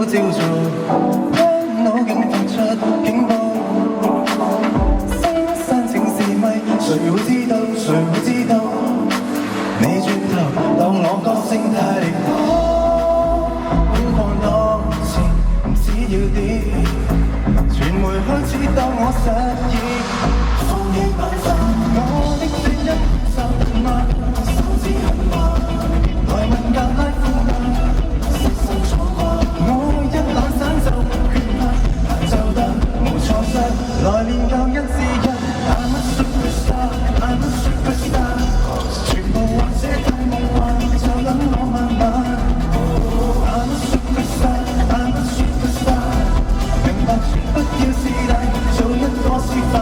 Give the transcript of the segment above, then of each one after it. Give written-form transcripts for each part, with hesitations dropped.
照做，將腦境發出警報。星山情是咪？誰會知道？誰會知道？你轉頭當我歌聲太離譜，瘋狂多次唔只要點，傳媒開始當我實驗，放棄辦法，我的聲音十萬，手指很慢，來問格拉夫嗎？失身錯過，我一懶散就缺乏，彈奏得無錯失，來練教一至一 I'm a superstar, I'm a superstar， 全部或者太夢幻，就等我慢慢。I'm a superstar, I'm a superstar， 明白全不要是但，做一個示範。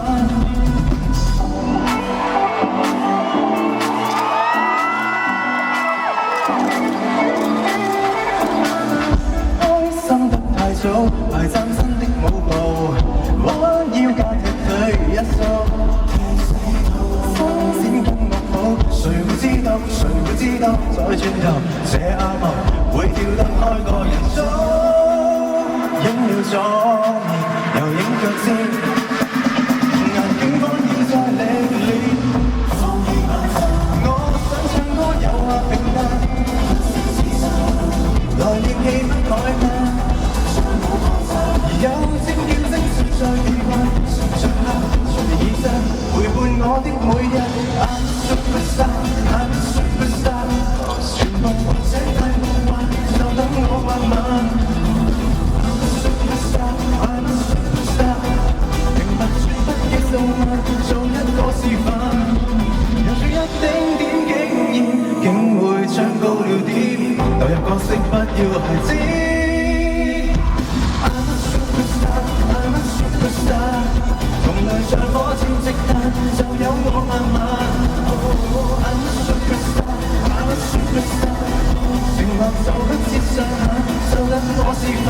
開心得太早，排嶄新的舞步，彎腰架踢腿一掃。誰會知道？誰會知道？再轉頭，這阿夢會跳得開個人數，影了左面，又影腳尖，眼警方已在歷練。放棄辦法，我想唱歌有話平淡，來練氣不改變，有尖叫聲說在變幻，隨着隨意真陪伴我的每日。I'm a superstar， 全部或者太夢幻，就等我慢慢。I'm a superstar， 明白絕不要受慢，做一個示範。有咗一丁點經驗，竟會唱高了點，投入角色不要孩子。I'm a superstar， I'm a superstar， 同類像火箭直彈，就有我慢慢。承諾就不設上限，就等我示範。